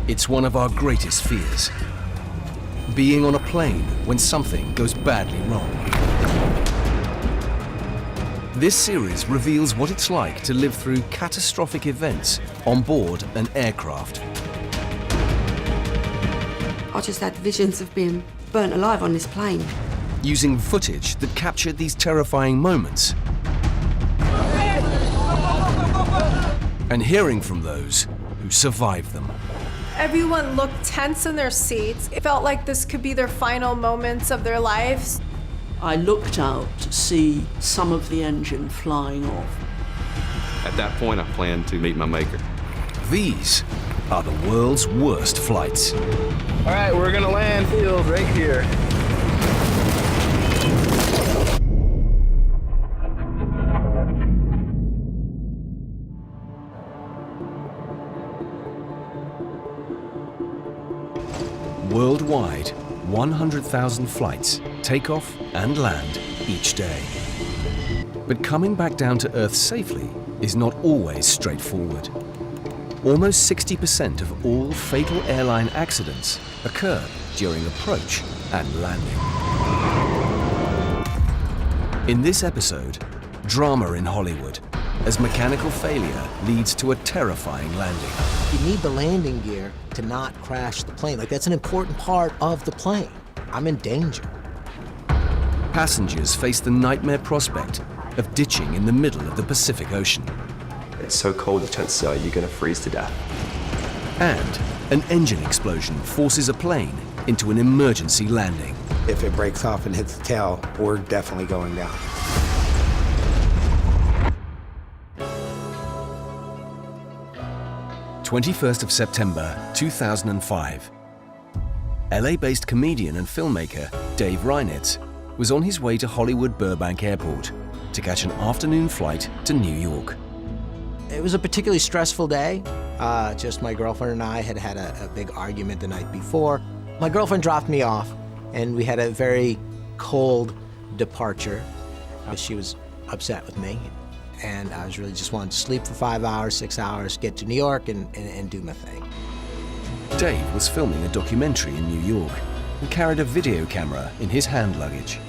It's one of our greatest fears. Being on a plane when something goes badly wrong. This series reveals what it's like to live through catastrophic events on board an aircraft. I just had visions of being burnt alive on this plane. Using footage that captured these terrifying moments. And hearing from those who survived them. Everyone looked tense in their seats. It felt like this could be their final moments of their lives. I looked out to see some of the engine flying off. At that point, I planned to meet my maker. These are the world's worst flights. All right, we're gonna land field right here. Worldwide, 100,000 flights take off and land each day. But coming back down to Earth safely is not always straightforward. Almost 60% of all fatal airline accidents occur during approach and landing. In this episode, drama in Hollywood, as mechanical failure leads to a terrifying landing. You need the landing gear to not crash the plane. Like, that's an important part of the plane. I'm in danger. Passengers face the nightmare prospect of ditching in the middle of the Pacific Ocean. It's so cold, the chances are you're going to freeze to death. And an engine explosion forces a plane into an emergency landing. If it breaks off and hits the tail, we're definitely going down. September 2005. LA-based comedian and filmmaker Dave Reinitz was on his way to Hollywood Burbank Airport to catch an afternoon flight to New York. It was a particularly stressful day. Just my girlfriend and I had had a big argument the night before. My girlfriend dropped me off, and we had a very cold departure. She was upset with me, and I was really just wanted to sleep for 5 hours, 6 hours, get to New York and do my thing. Dave was filming a documentary in New York and carried a video camera in his hand luggage.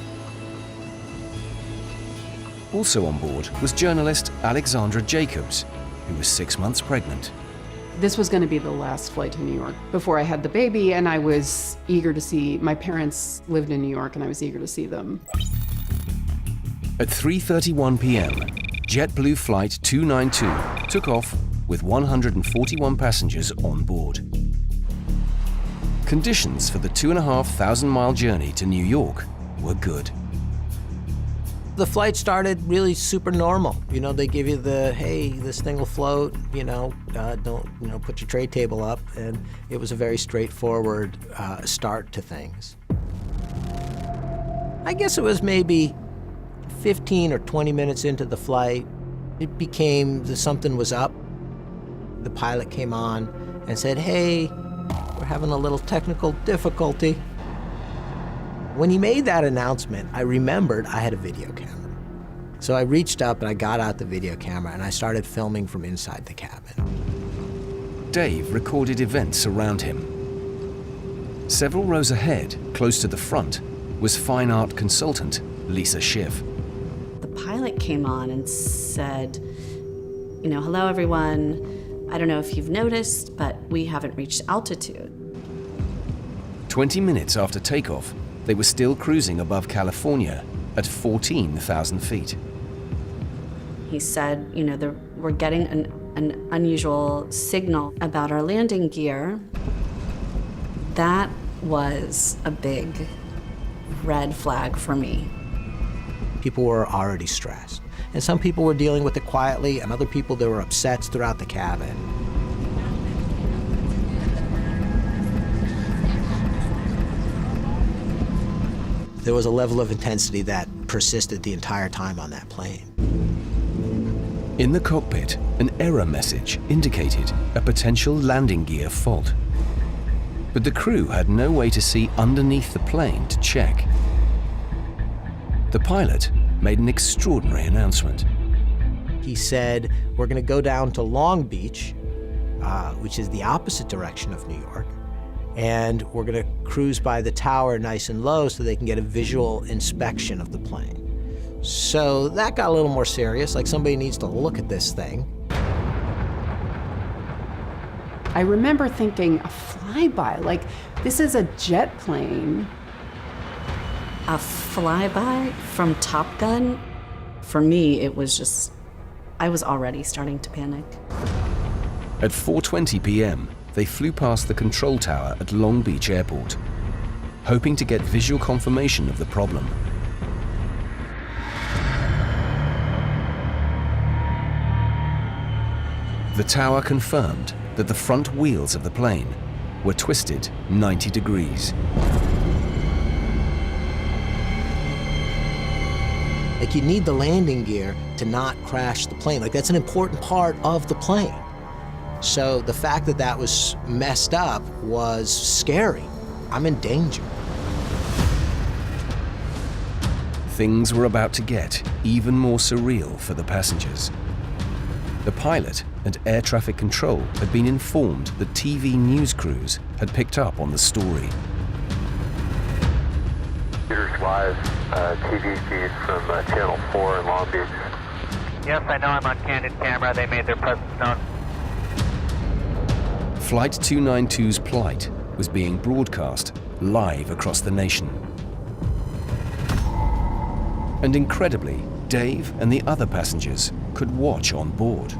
Also on board was journalist Alexandra Jacobs, who was 6 months pregnant. This was going to be the last flight to New York before I had the baby, and I was eager to see, my parents lived in New York, and I was eager to see them. At 3:31 p.m., JetBlue Flight 292 took off with 141 passengers on board. Conditions for the 2,500-mile journey to New York were good. The flight started really super normal. You know, they give you the, hey, this thing will float, don't, put your tray table up. And it was a very straightforward start to things. I guess it was maybe 15 or 20 minutes into the flight, it became something was up. The pilot came on and said, hey, we're having a little technical difficulty. When he made that announcement, I remembered I had a video camera. So I reached up and I got out the video camera and I started filming from inside the cabin. Dave recorded events around him. Several rows ahead, close to the front, was fine art consultant Lisa Schiff. The pilot came on and said, hello everyone. I don't know if you've noticed, but we haven't reached altitude. 20 minutes after takeoff, they were still cruising above California at 14,000 feet. He said, we're getting an unusual signal about our landing gear. That was a big red flag for me. People were already stressed. And some people were dealing with it quietly, and other people, there were upsets throughout the cabin. There was a level of intensity that persisted the entire time on that plane. In the cockpit, an error message indicated a potential landing gear fault. But the crew had no way to see underneath the plane to check. The pilot made an extraordinary announcement. He said, we're going to go down to Long Beach, which is the opposite direction of New York. And we're going to cruise by the tower nice and low so they can get a visual inspection of the plane. So that got a little more serious, like somebody needs to look at this thing. I remember thinking, a flyby, like this is a jet plane. A flyby from Top Gun? For me, it was just, I was already starting to panic. At 4:20 p.m., they flew past the control tower at Long Beach Airport, hoping to get visual confirmation of the problem. The tower confirmed that the front wheels of the plane were twisted 90 degrees. Like, you need the landing gear to not crash the plane. Like, that's an important part of the plane. So the fact that that was messed up was scary. I'm in danger. Things were about to get even more surreal for the passengers. The pilot and air traffic control had been informed that TV news crews had picked up on the story. Here's live TV feed from Channel 4 in Long Beach. Yes, I know I'm on candid camera. They made their presence known. Flight 292's plight was being broadcast live across the nation. And incredibly, Dave and the other passengers could watch on board.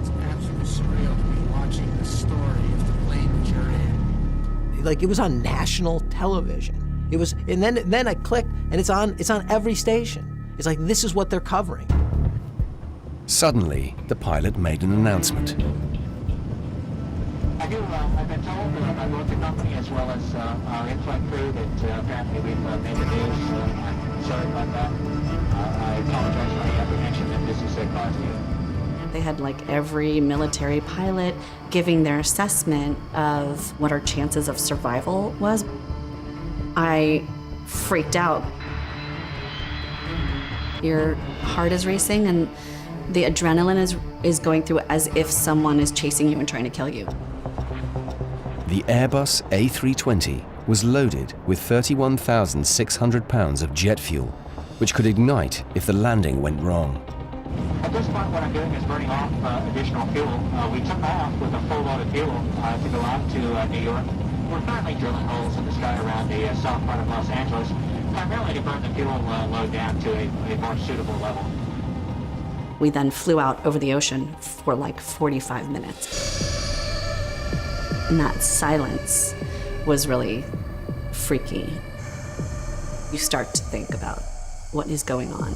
It's absolutely surreal to be watching the story of the plane that you're in. Like, it was on national television. It was, and then I clicked, and it's on every station. It's like, this is what they're covering. Suddenly, the pilot made an announcement. I've been told by both the company as well as our in-flight crew that apparently we've made the news. I'm sorry about that. I apologize for any apprehension that this is caused you. They had like every military pilot giving their assessment of what our chances of survival was. I freaked out. Your heart is racing and the adrenaline is going through as if someone is chasing you and trying to kill you. The Airbus A320 was loaded with 31,600 pounds of jet fuel, which could ignite if the landing went wrong. At this point, what I'm doing is burning off additional fuel. We took off with a full load of fuel to go out to New York. We're currently drilling holes in the sky around the south part of Los Angeles, primarily to burn the fuel load down to a more suitable level. We then flew out over the ocean for like 45 minutes. And that silence was really freaky. You start to think about what is going on.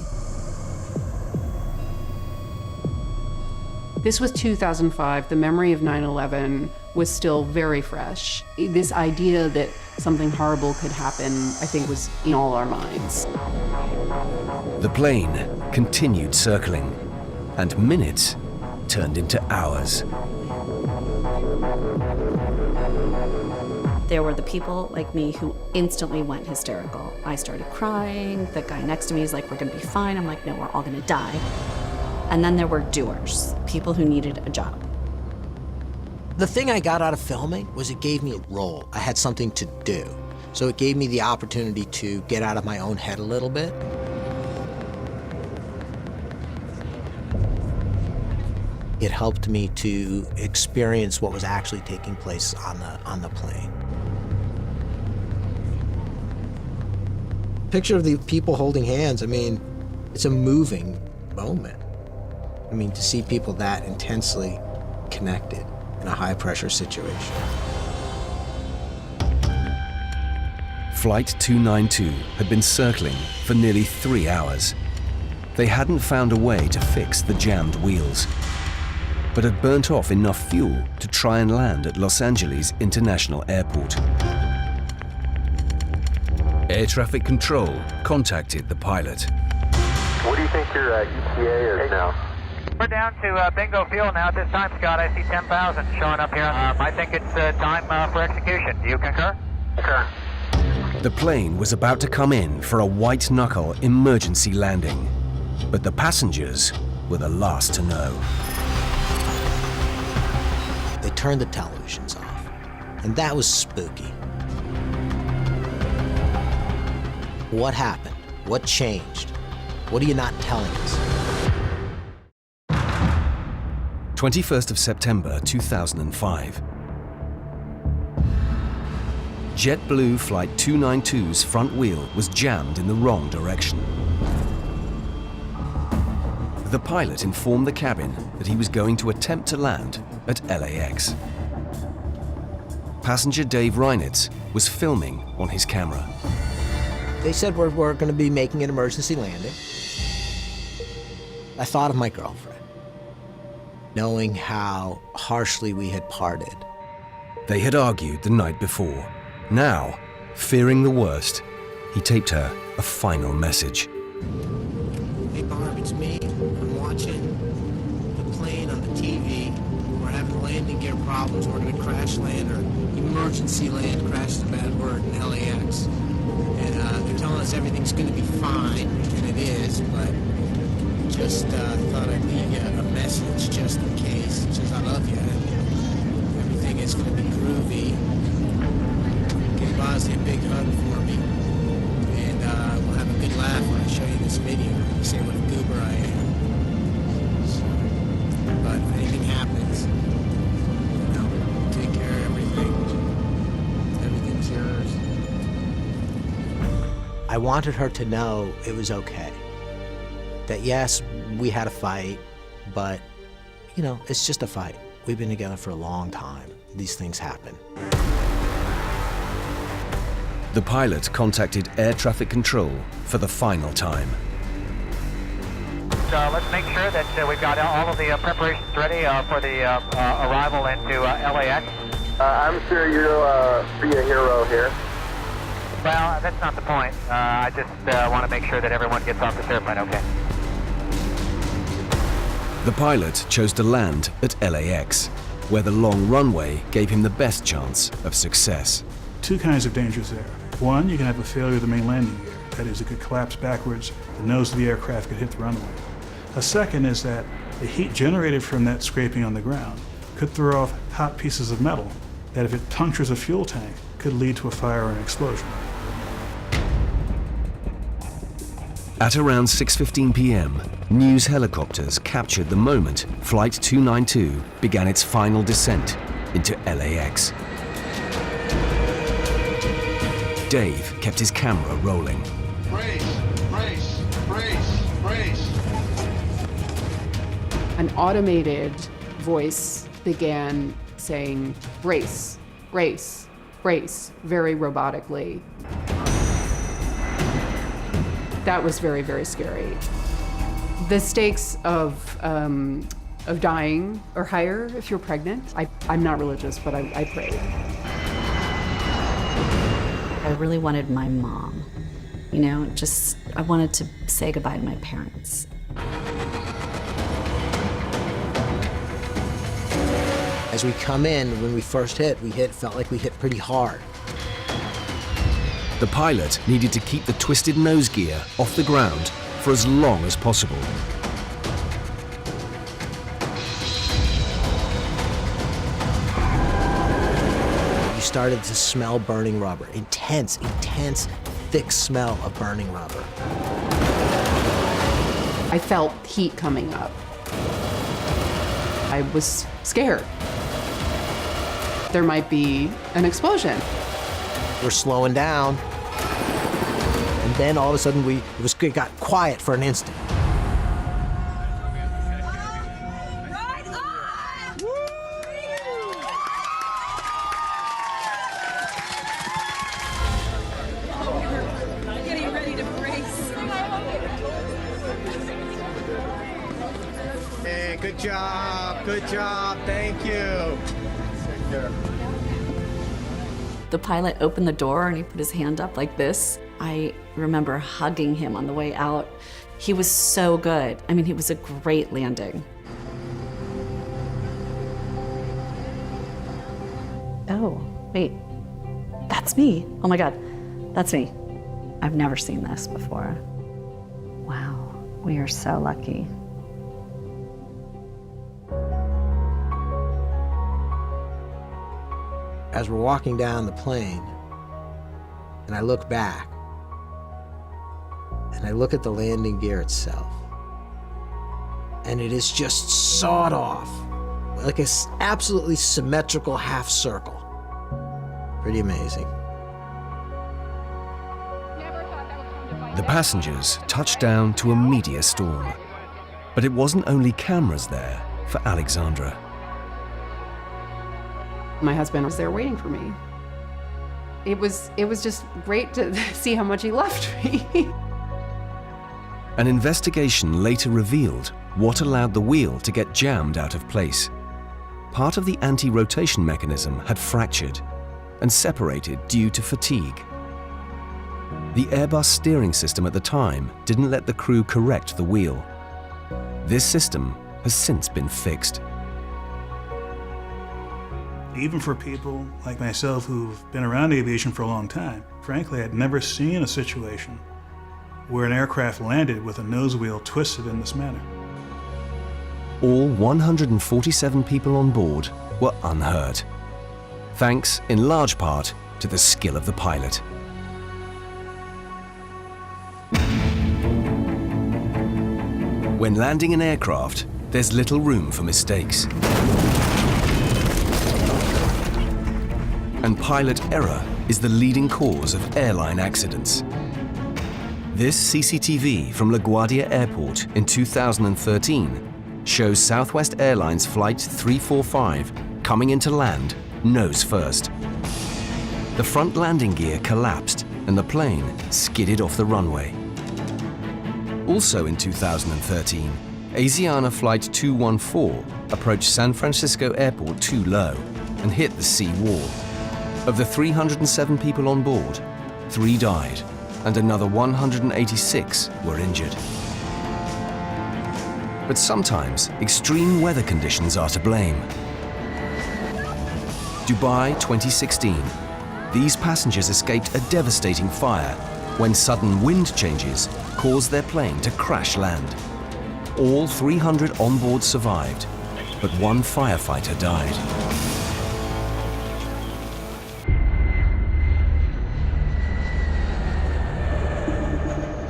This was 2005. The memory of 9/11 was still very fresh. This idea that something horrible could happen, I think, was in all our minds. The plane continued circling, and minutes turned into hours. There were the people like me who instantly went hysterical. I started crying. The guy next to me is like, we're gonna be fine. I'm like, no, we're all gonna die. And then there were doers, people who needed a job. The thing I got out of filming was it gave me a role. I had something to do. So it gave me the opportunity to get out of my own head a little bit. It helped me to experience what was actually taking place on the plane. Picture of the people holding hands, I mean, it's a moving moment. I mean, to see people that intensely connected in a high-pressure situation. Flight 292 had been circling for nearly 3 hours. They hadn't found a way to fix the jammed wheels, but had burnt off enough fuel to try and land at Los Angeles International Airport. Air traffic control contacted the pilot. What do you think your ETA is now? We're down to bingo fuel now. At this time, Scott, I see 10,000 showing up here. I think it's time for execution. Do you concur? Concur. The plane was about to come in for a white-knuckle emergency landing, but the passengers were the last to know. turned the televisions off. And that was spooky. What happened? What changed? What are you not telling us? 21st of September 2005. JetBlue Flight 292's front wheel was jammed in the wrong direction. The pilot informed the cabin that he was going to attempt to land at LAX. Passenger Dave Reinitz was filming on his camera. They said we're going to be making an emergency landing. I thought of my girlfriend, knowing how harshly we had parted. They had argued the night before. Now, fearing the worst, he taped her a final message. Hey Barb, it's me. I'm watching the plane on the TV. We're having landing gear problems. We're going to crash land or emergency land. Crash is a bad word in LAX. And they're telling us everything's going to be fine, and it is, but just thought I'd leave you a message just in case. It says I love you, and everything is going to be groovy. Give Bosley a big hug for me, and we'll have a good laugh when I show you this video. You say what a goober I am. So, but if anything happens, you know, take care of everything. Everything's yours. I wanted her to know it was okay. That yes, we had a fight, but, you know, it's just a fight. We've been together for a long time. These things happen. The pilot contacted air traffic control for the final time. Let's make sure that we've got all of the preparations ready for the arrival into LAX. I'm sure you'll be a hero here. Well, that's not the point. I just want to make sure that everyone gets off this airplane okay. The pilot chose to land at LAX, where the long runway gave him the best chance of success. Two kinds of dangers there. One, you can have a failure of the main landing gear. That is, it could collapse backwards, the nose of the aircraft could hit the runway. A second is that the heat generated from that scraping on the ground could throw off hot pieces of metal that, if it punctures a fuel tank, could lead to a fire or an explosion. At around 6:15 p.m., news helicopters captured the moment Flight 292 began its final descent into LAX. Dave kept his camera rolling. Brace, brace, brace, brace. An automated voice began saying, brace, brace, brace, very robotically. That was very, very scary. The stakes of dying are higher if you're pregnant. I'm not religious, but I prayed. I really wanted my mom. You know, I wanted to say goodbye to my parents. As we come in, when we first felt like we hit pretty hard. The pilot needed to keep the twisted nose gear off the ground for as long as possible. You started to smell burning rubber. Intense, thick smell of burning rubber. I felt heat coming up. I was scared. There might be an explosion. We're slowing down. And then all of a sudden it got quiet for an instant. Getting ready to brace. Hey, good job, thank you. Take care. The pilot opened the door and he put his hand up like this. I remember hugging him on the way out. He was so good. I mean, he was a great landing. Oh, wait. That's me. Oh my God, that's me. I've never seen this before. Wow, we are so lucky. as we're walking down the plane, and I look back, and I look at the landing gear itself, and it is just sawed off, like an absolutely symmetrical half circle. Pretty amazing. The passengers touched down to a meteor storm. But it wasn't only cameras there for Alexandra. My husband was there waiting for me. It was just great to see how much he loved me. An investigation later revealed what allowed the wheel to get jammed out of place. Part of the anti-rotation mechanism had fractured and separated due to fatigue. The Airbus steering system at the time didn't let the crew correct the wheel. This system has since been fixed. Even for people like myself who've been around aviation for a long time, frankly, I'd never seen a situation where an aircraft landed with a nose wheel twisted in this manner. All 147 people on board were unhurt, thanks in large part to the skill of the pilot. When landing an aircraft, there's little room for mistakes. And pilot error is the leading cause of airline accidents. This CCTV from LaGuardia Airport in 2013 shows Southwest Airlines Flight 345 coming into land nose first. The front landing gear collapsed and the plane skidded off the runway. Also in 2013, Asiana Flight 214 approached San Francisco Airport too low and hit the sea wall. Of the 307 people on board, 3 died and another 186 were injured. But sometimes extreme weather conditions are to blame. Dubai 2016. These passengers escaped a devastating fire when sudden wind changes caused their plane to crash land. All 300 on board survived, but 1 firefighter died.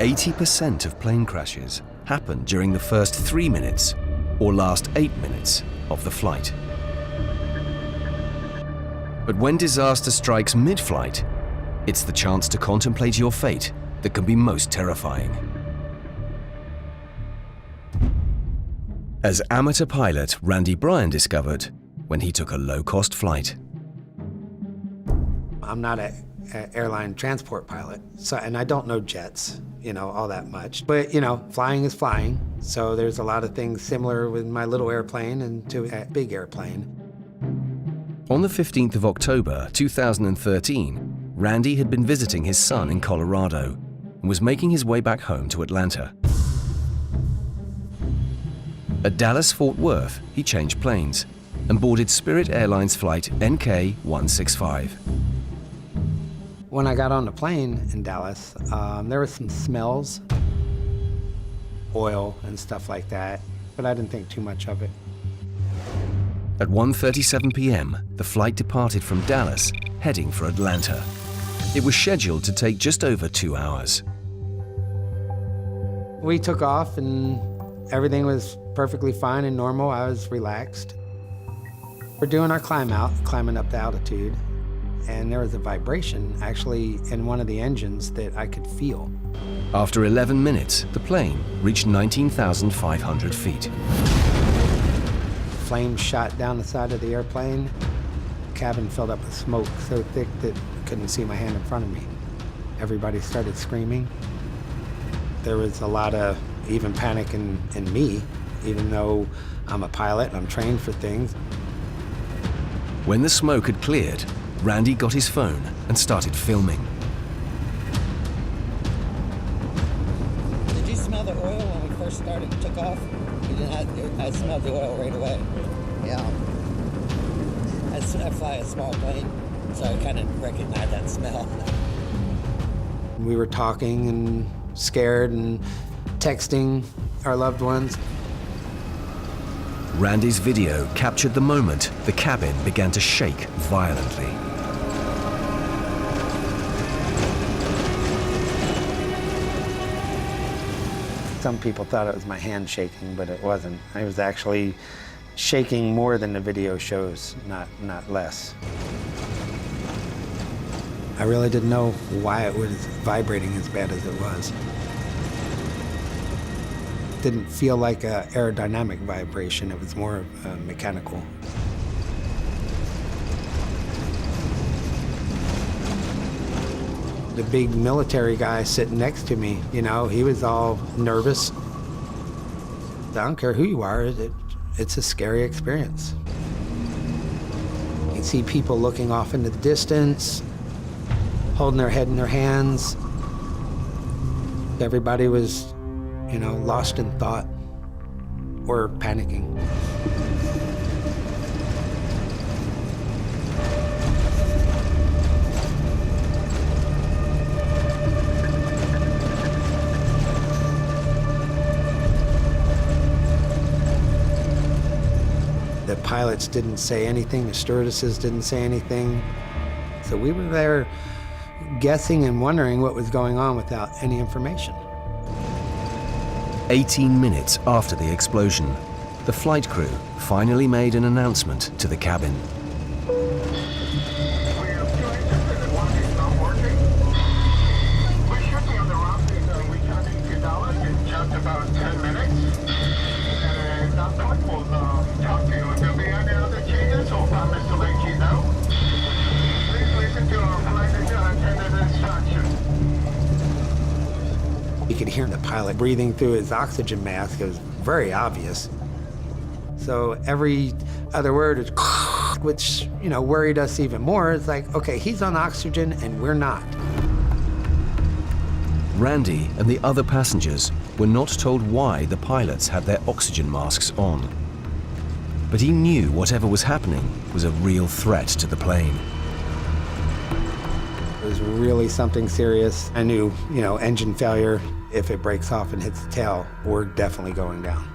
"80% of plane crashes happen during the first 3 minutes or last 8 minutes of the flight. But when disaster strikes mid-flight, it's the chance to contemplate your fate that can be most terrifying. As amateur pilot Randy Bryan discovered when he took a low-cost flight. I'm not an airline transport pilot, and I don't know jets, all that much. But, flying is flying, so there's a lot of things similar with my little airplane and to a big airplane. On the 15th of October 2013, Randy had been visiting his son in Colorado and was making his way back home to Atlanta. At Dallas-Fort Worth, he changed planes and boarded Spirit Airlines flight NK-165. When I got on the plane in Dallas, there were some smells, oil and stuff like that, but I didn't think too much of it. At 1:37 p.m., the flight departed from Dallas, heading for Atlanta. It was scheduled to take just over 2 hours. We took off and everything was perfectly fine and normal. I was relaxed. We're doing our climb out, climbing up the altitude, and there was a vibration actually in one of the engines that I could feel. After 11 minutes, the plane reached 19,500 feet. Flames shot down the side of the airplane. The cabin filled up with smoke so thick that I couldn't see my hand in front of me. Everybody started screaming. There was a lot of even panic in me, even though I'm a pilot and I'm trained for things. When the smoke had cleared, Randy got his phone and started filming. Did you smell the oil when we first took off? I smelled the oil right away. Yeah. I fly a small plane, so I kind of recognize that smell. We were talking and scared and texting our loved ones. Randy's video captured the moment the cabin began to shake violently. Some people thought it was my hand shaking, but it wasn't. I was actually shaking more than the video shows, not less. I really didn't know why it was vibrating as bad as it was. It didn't feel like an aerodynamic vibration, it was more mechanical. The big military guy sitting next to me, you know, he was all nervous. I don't care who you are, it's a scary experience. You see people looking off into the distance, holding their head in their hands. Everybody was, you know, lost in thought or panicking. The pilots didn't say anything, the stewardesses didn't say anything. So we were there guessing and wondering what was going on without any information. 18 minutes after the explosion, the flight crew finally made an announcement to the cabin. You could hear the pilot breathing through his oxygen mask. It was very obvious. So every other word is which, you know, worried us even more. It's like, okay, he's on oxygen and we're not. Randy and the other passengers were not told why the pilots had their oxygen masks on. But he knew whatever was happening was a real threat to the plane. It was really something serious. I knew, you know, engine failure. If it breaks off and hits the tail, we're definitely going down.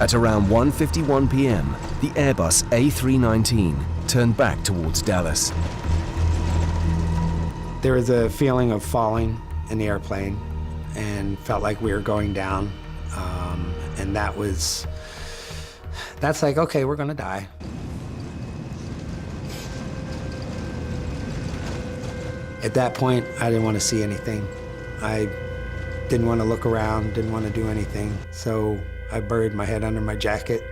At around 1:51 p.m., the Airbus A319 turned back towards Dallas. There was a feeling of falling in the airplane and felt like we were going down. And that's like, okay, we're gonna die. At that point, I didn't want to see anything. I didn't want to look around, didn't want to do anything. So I buried my head under my jacket.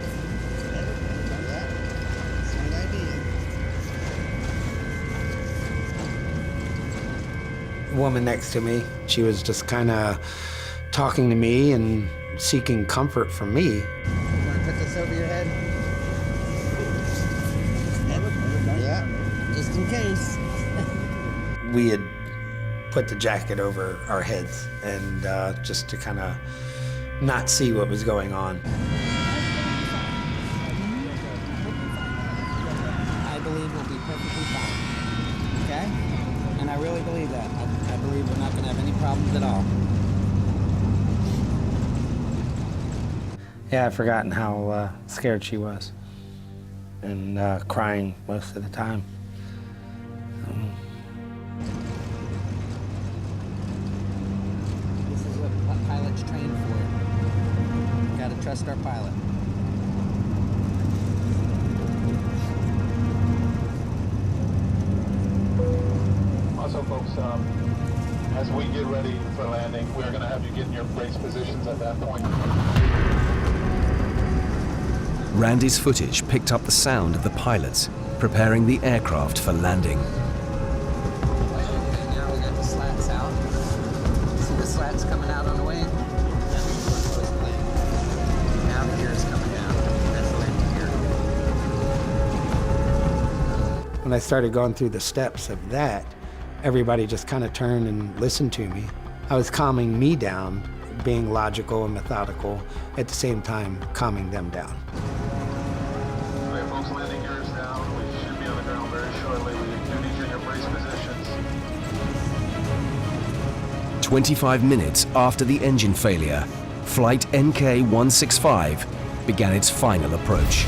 The woman next to me, she was just kind of talking to me and seeking comfort from me. You want to put this over your head? Yeah, just in case. We had put the jacket over our heads and just to kind of not see what was going on. I believe we'll be perfectly fine, okay? And I really believe that. I believe we're not going to have any problems at all. Yeah, I've forgotten how scared she was and crying most of the time. This is what pilots train for. Got to trust our pilot. Also, folks, as we get ready for landing, we're going to have you get in your brace positions at that point. Randy's footage picked up the sound of the pilots preparing the aircraft for landing. Now we got the slats out. See the slats coming out on the wing? Now the gear is coming down. That's the landing gear. When I started going through the steps of that, everybody just kind of turned and listened to me. I was calming me down, being logical and methodical, at the same time calming them down. Okay, folks, landing gear is down. We should be on the ground very shortly. We do need you in your brace positions. 25 minutes after the engine failure, flight NK-165 began its final approach.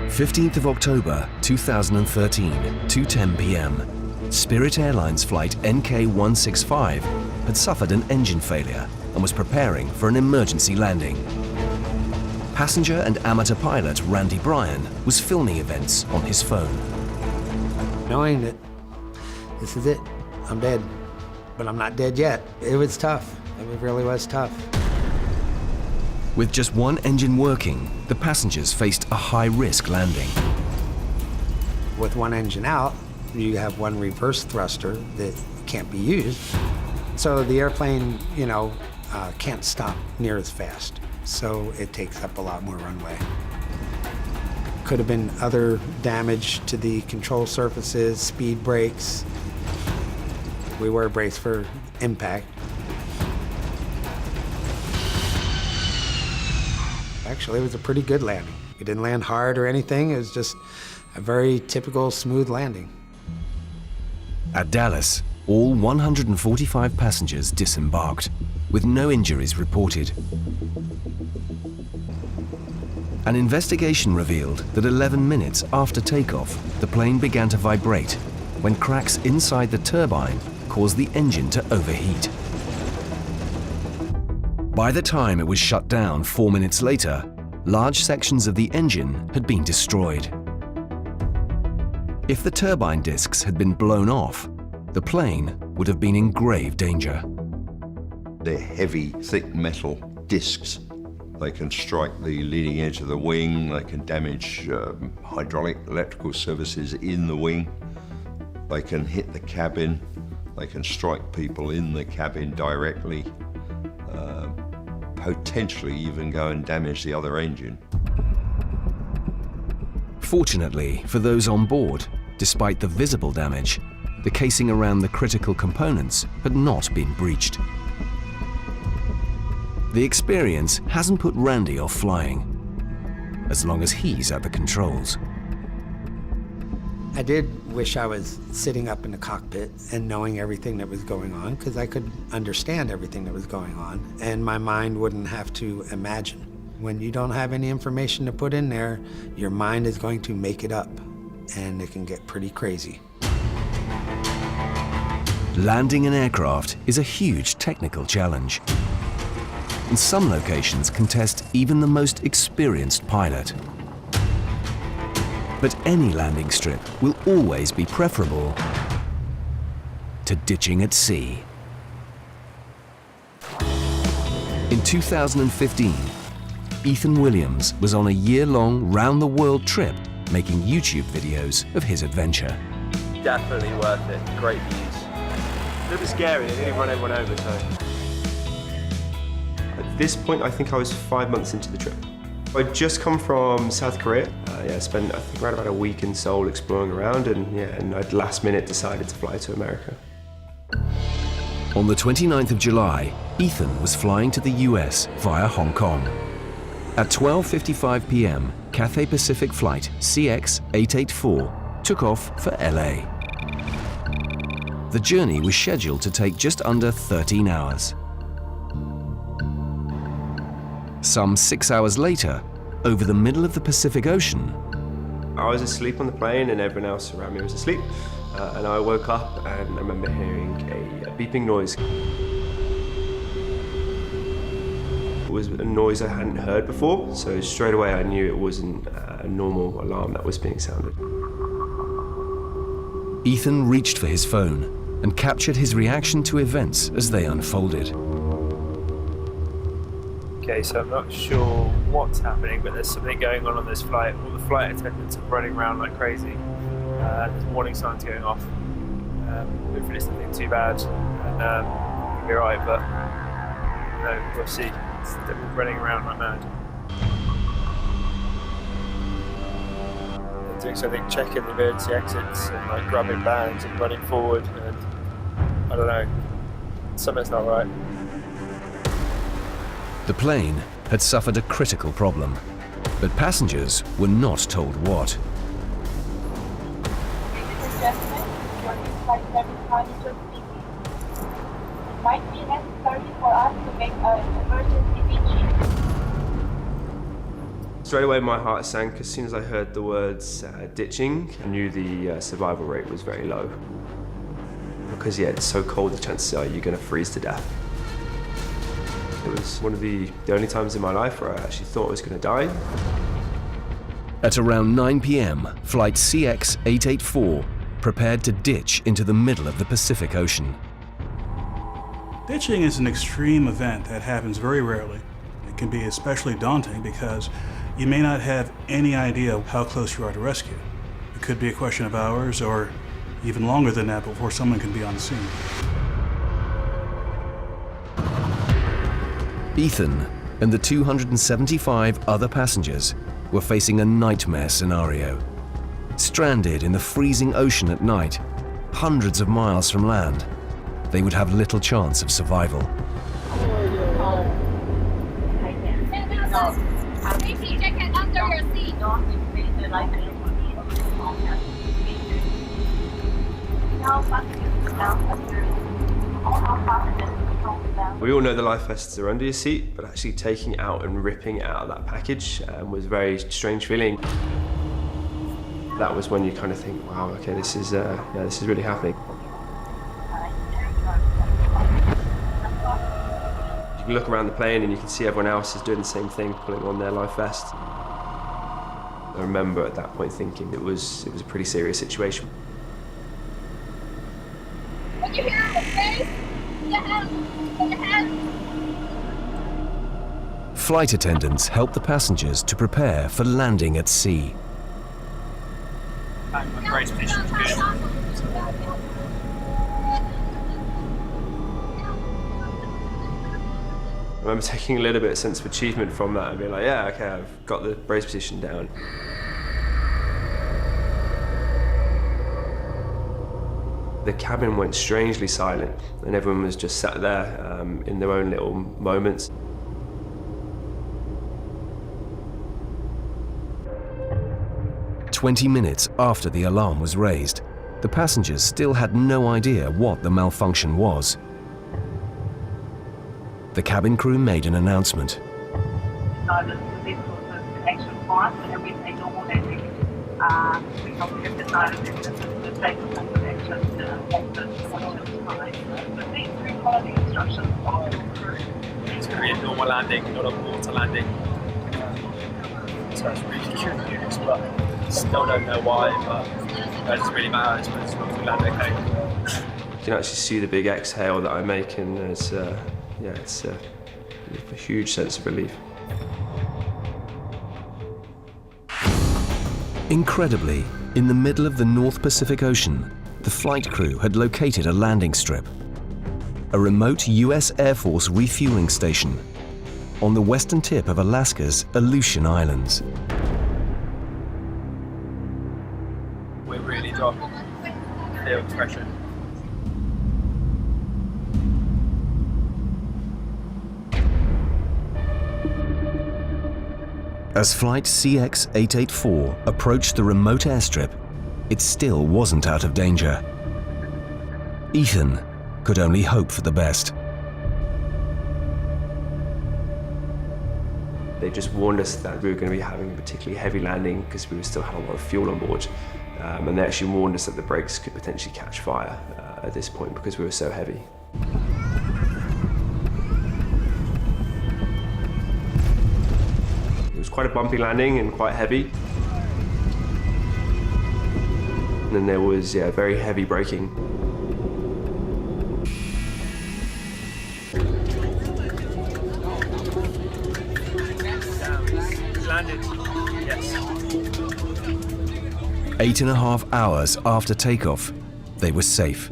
15th of October 2013, 2:10 p.m. Spirit Airlines flight NK-165 had suffered an engine failure and was preparing for an emergency landing. Passenger and amateur pilot Randy Bryan was filming events on his phone. Knowing that this is it, I'm dead, but I'm not dead yet. It was tough. It really was tough. With just one engine working, the passengers faced a high-risk landing. With one engine out, you have one reverse thruster that can't be used. So the airplane, can't stop near as fast. So it takes up a lot more runway. Could have been other damage to the control surfaces, speed brakes. We were braced for impact. Actually, it was a pretty good landing. We didn't land hard or anything. It was just a very typical smooth landing. At Dallas, all 145 passengers disembarked, with no injuries reported. An investigation revealed that 11 minutes after takeoff, the plane began to vibrate when cracks inside the turbine caused the engine to overheat. By the time it was shut down 4 minutes later, large sections of the engine had been destroyed. If the turbine discs had been blown off, the plane would have been in grave danger. They're heavy, thick metal discs. They can strike the leading edge of the wing, they can damage hydraulic, electrical services in the wing, they can hit the cabin, they can strike people in the cabin directly, potentially even go and damage the other engine. Fortunately for those on board, despite the visible damage, the casing around the critical components had not been breached. The experience hasn't put Randy off flying, as long as he's at the controls. I did wish I was sitting up in the cockpit and knowing everything that was going on, because I could understand everything that was going on, and my mind wouldn't have to imagine. When you don't have any information to put in there, your mind is going to make it up, and it can get pretty crazy. Landing an aircraft is a huge technical challenge. And some locations can test even the most experienced pilot. But any landing strip will always be preferable to ditching at sea. In 2015, Ethan Williams was on a year-long round-the-world trip making YouTube videos of his adventure. Definitely worth it. Great views. A little bit scary. They nearly run everyone over, so. At this point, I think I was 5 months into the trip. I'd just come from South Korea. I spent, I think, around about a week in Seoul exploring around, and I'd last minute decided to fly to America. On the 29th of July, Ethan was flying to the US via Hong Kong. At 12:55 p.m., Cathay Pacific flight CX-884 took off for LA. The journey was scheduled to take just under 13 hours. Some 6 hours later, over the middle of the Pacific Ocean, I was asleep on the plane and everyone else around me was asleep. And I woke up and I remember hearing a beeping noise. It was a noise I hadn't heard before, so straight away I knew it wasn't a normal alarm that was being sounded. Ethan reached for his phone and captured his reaction to events as they unfolded. Okay, so I'm not sure what's happening, but there's something going on this flight. All the flight attendants are running around like crazy. There's warning signs going off. Hopefully it's nothing too bad, and it'll be alright, but we'll see. They're running around like mad. They're doing something, checking the emergency exits and like grabbing bags and running forward, and I don't know, something's not right. The plane had suffered a critical problem, but passengers were not told what. Ladies and gentlemen, your flight 700 speaking. It might be necessary for us to make an emergency ditching. Straight away my heart sank as soon as I heard the words ditching. I knew the survival rate was very low. because yeah, it's so cold, the chances are you're going to freeze to death. It was one of the only times in my life where I actually thought I was going to die. At around 9 p.m., flight CX-884 prepared to ditch into the middle of the Pacific Ocean. Ditching is an extreme event that happens very rarely. It can be especially daunting because you may not have any idea how close you are to rescue. It could be a question of hours or even longer than that before someone can be on scene. Ethan and the 275 other passengers were facing a nightmare scenario. Stranded in the freezing ocean at night, hundreds of miles from land, they would have little chance of survival. We all know the life vests are under your seat, but actually taking it out and ripping it out of that package was a very strange feeling. That was when you kind of think, wow, okay, this is really happening. You can look around the plane and you can see everyone else is doing the same thing, pulling on their life vest. I remember at that point thinking it was a pretty serious situation. Put your hand on the face, your hand, put your hand. Flight attendants helped the passengers to prepare for landing at sea. My brace position's good. I remember taking a little bit of sense of achievement from that and being like, yeah, okay, I've got the brace position down. The cabin went strangely silent and everyone was just sat there in their own little moments. "20 minutes after the alarm was raised, the passengers still had no idea what the malfunction was. The cabin crew made an announcement. It's going to be a normal landing, not a water landing. So it's really good news, but still don't know why, but it doesn't really matter as long as we land okay. You can actually see the big exhale that I make, and it's a huge sense of relief. Incredibly, in the middle of the North Pacific Ocean, the flight crew had located a landing strip, a remote US Air Force refueling station on the western tip of Alaska's Aleutian Islands. We're really dropping. Feel the pressure. As flight CX-884 approached the remote airstrip, it still wasn't out of danger. Ethan could only hope for the best. They just warned us that we were going to be having a particularly heavy landing because we still had a lot of fuel on board. And they actually warned us that the brakes could potentially catch fire at this point because we were so heavy. It was quite a bumpy landing and quite heavy. And then there was very heavy braking. Landed. Yes. 8.5 hours after takeoff, they were safe.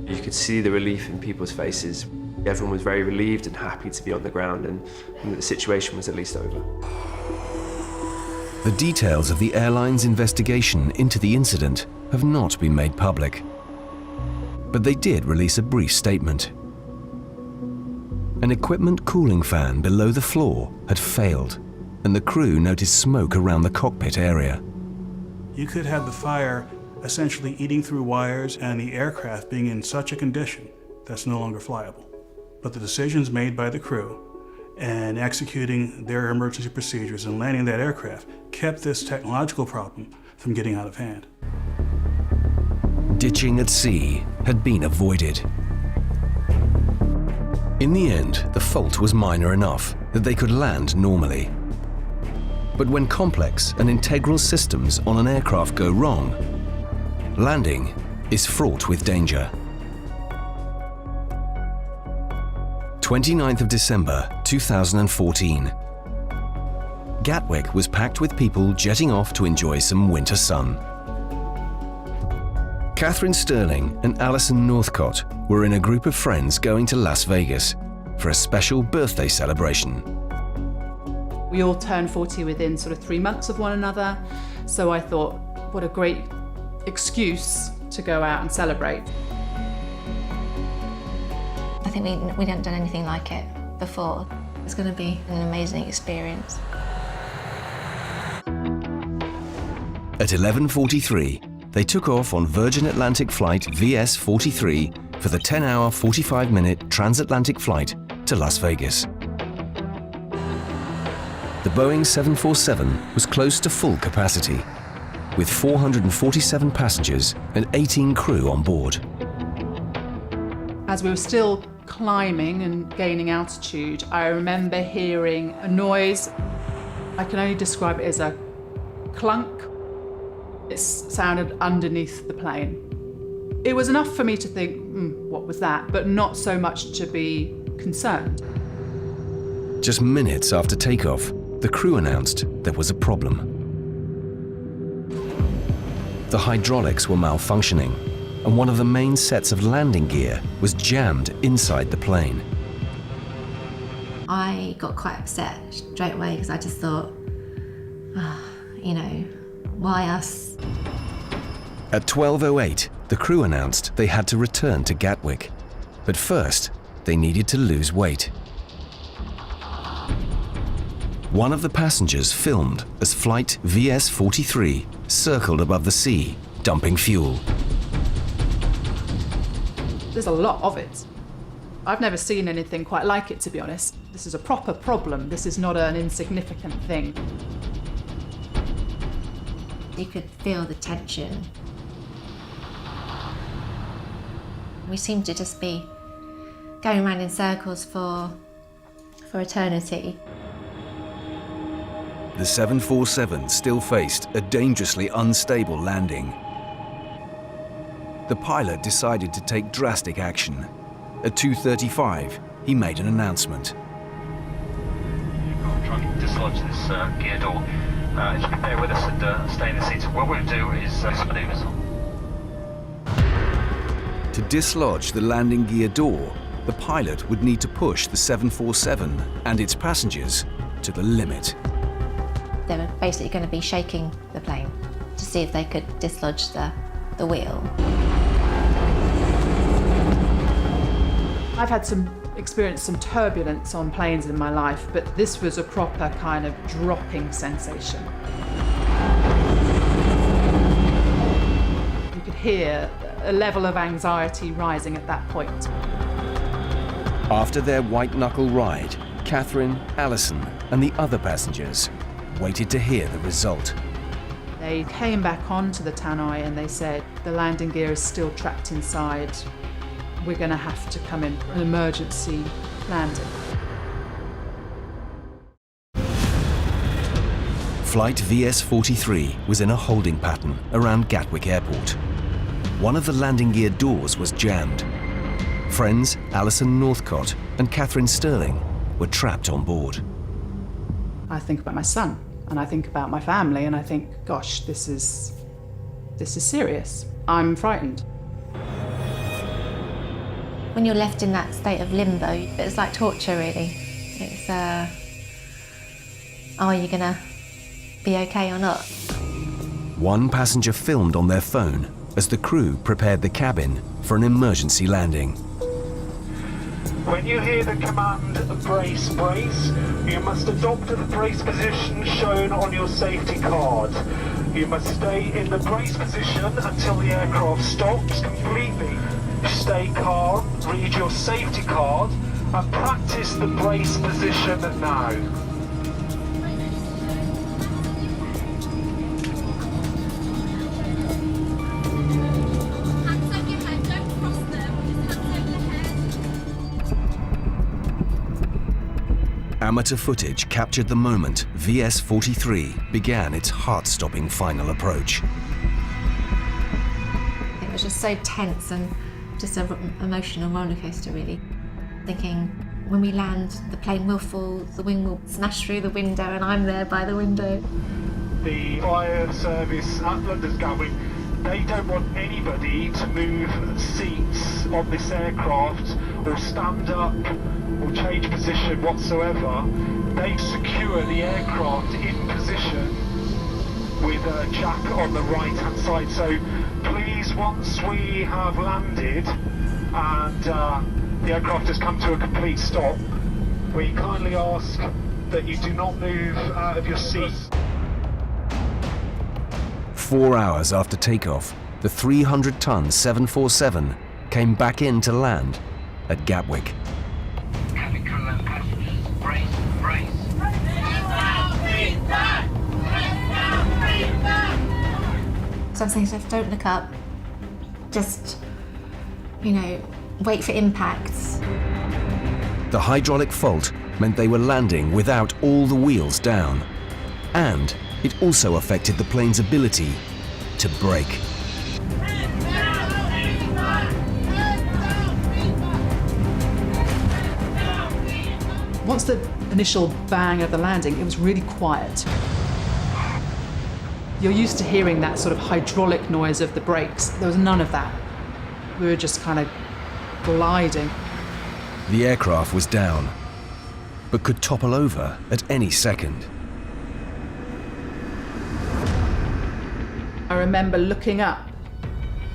You could see the relief in people's faces. Everyone was very relieved and happy to be on the ground and that the situation was at least over. The details of the airline's investigation into the incident have not been made public, but they did release a brief statement. An equipment cooling fan below the floor had failed, and the crew noticed smoke around the cockpit area. You could have the fire essentially eating through wires and the aircraft being in such a condition that's no longer flyable. But the decisions made by the crew and executing their emergency procedures and landing that aircraft kept this technological problem from getting out of hand. Ditching at sea had been avoided. In the end, the fault was minor enough that they could land normally. But when complex and integral systems on an aircraft go wrong, landing is fraught with danger. 29th of December 2014. Gatwick was packed with people jetting off to enjoy some winter sun. Catherine Sterling and Alison Northcott were in a group of friends going to Las Vegas for a special birthday celebration. We all turned 40 within sort of 3 months of one another, so I thought, what a great excuse to go out and celebrate. I think we hadn't done anything like it before. It's going to be an amazing experience. At 11:43, they took off on Virgin Atlantic flight VS-43 for the 10-hour, 45-minute transatlantic flight to Las Vegas. The Boeing 747 was close to full capacity, with 447 passengers and 18 crew on board. As we were still climbing and gaining altitude, I remember hearing a noise. I can only describe it as a clunk. It sounded underneath the plane. It was enough for me to think, what was that? But not so much to be concerned. Just minutes after takeoff, the crew announced there was a problem. The hydraulics were malfunctioning, and one of the main sets of landing gear was jammed inside the plane. I got quite upset straight away because I just thought, why us? At 12:08, the crew announced they had to return to Gatwick, but first they needed to lose weight. One of the passengers filmed as flight VS-43 circled above the sea, dumping fuel. There's a lot of it. I've never seen anything quite like it, to be honest. This is a proper problem. This is not an insignificant thing. You could feel the tension. We seemed to just be going around in circles for eternity. The 747 still faced a dangerously unstable landing. The pilot decided to take drastic action. At 2:35, he made an announcement. I'm trying to dislodge this gear door. If you can bear with us and stay in the seats, what we'll do is maneuvers. To dislodge the landing gear door, the pilot would need to push the 747 and its passengers to the limit. They were basically going to be shaking the plane to see if they could dislodge the wheel. I've had experienced some turbulence on planes in my life, but this was a proper kind of dropping sensation. You could hear a level of anxiety rising at that point. After their white-knuckle ride, Catherine, Alison, and the other passengers waited to hear the result. They came back onto the tannoy and they said, the landing gear is still trapped inside. We're going to have to come in for an emergency landing. Flight VS-43 was in a holding pattern around Gatwick Airport. One of the landing gear doors was jammed. Friends Alison Northcott and Catherine Sterling were trapped on board. I think about my son, and I think about my family, and I think, gosh, this is serious. I'm frightened. When you're left in that state of limbo, it's like torture, really. It's, are you gonna be okay or not? One passenger filmed on their phone as the crew prepared the cabin for an emergency landing. When you hear the command, brace, brace, you must adopt the brace position shown on your safety card. You must stay in the brace position until the aircraft stops completely. Stay calm, read your safety card, and practice the brace position now. amateur footage captured the moment VS-43 began its heart-stopping final approach. It was just so tense and just an emotional roller coaster, really. Thinking, when we land, the plane will fall, the wing will smash through the window, and I'm there by the window. The fire service at London's Gatwick, they don't want anybody to move seats on this aircraft or stand up or change position whatsoever. They secure the aircraft in position with a jack on the right hand side. So please, once we have landed and the aircraft has come to a complete stop, we kindly ask that you do not move out of your seats. 4 hours after takeoff, the 300-ton 747 came back in to land at Gatwick. Cabin crew and passengers, brace, brace. So I'm saying to myself, don't look up, just, you know, wait for impacts. The hydraulic fault meant they were landing without all the wheels down, and it also affected the plane's ability to brake. Once the initial bang of the landing, it was really quiet. You're used to hearing that sort of hydraulic noise of the brakes. There was none of that. We were just kind of gliding. The aircraft was down, but could topple over at any second. I remember looking up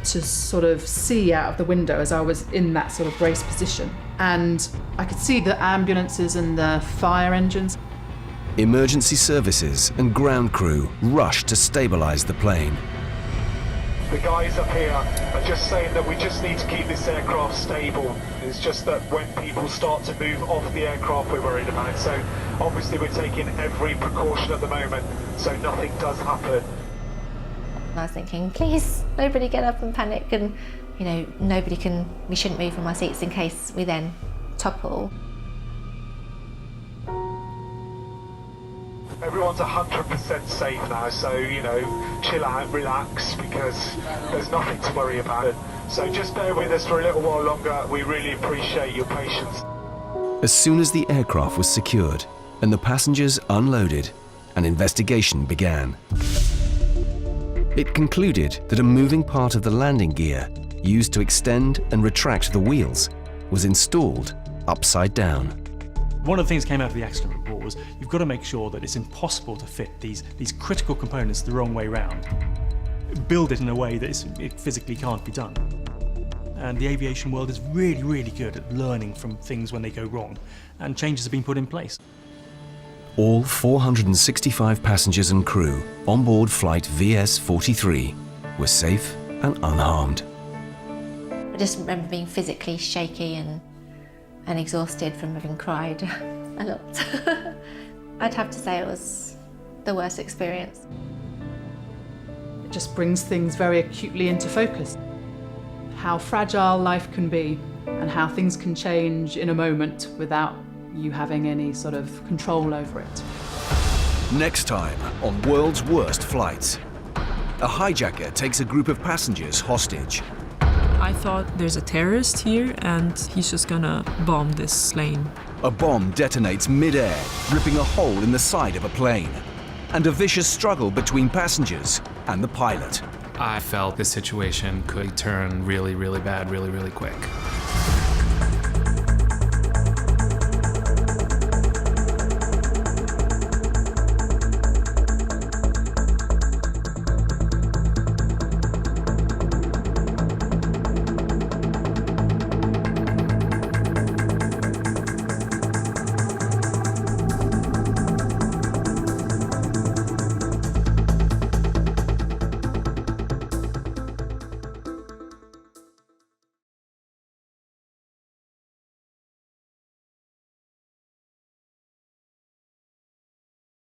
to sort of see out of the window as I was in that sort of brace position. And I could see the ambulances and the fire engines. Emergency services and ground crew rushed to stabilize the plane. The guys up here are just saying that we just need to keep this aircraft stable. It's just that when people start to move off the aircraft, we're worried about it. So obviously we're taking every precaution at the moment so nothing does happen. I was thinking, please, nobody get up and panic, and, you know, we shouldn't move from our seats in case we then topple. Everyone's 100% safe now, so, you know, chill out, relax, because there's nothing to worry about. So just bear with us for a little while longer. We really appreciate your patience. As soon as the aircraft was secured and the passengers unloaded, an investigation began. It concluded that a moving part of the landing gear used to extend and retract the wheels was installed upside down. One of the things that came out of the accident report was you've got to make sure that it's impossible to fit these critical components the wrong way round. Build it in a way that it physically can't be done. And the aviation world is really, really good at learning from things when they go wrong, and changes have been put in place. All 465 passengers and crew on board flight VS-43 were safe and unharmed. I just remember being physically shaky and exhausted from having cried a lot. I'd have to say it was the worst experience. It just brings things very acutely into focus. How fragile life can be and how things can change in a moment without you having any sort of control over it. Next time on World's Worst Flights, a hijacker takes a group of passengers hostage. I thought there's a terrorist here and he's just gonna bomb this plane. A bomb detonates mid-air, ripping a hole in the side of a plane. And a vicious struggle between passengers and the pilot. I felt the situation could turn really, really bad, really, really quick.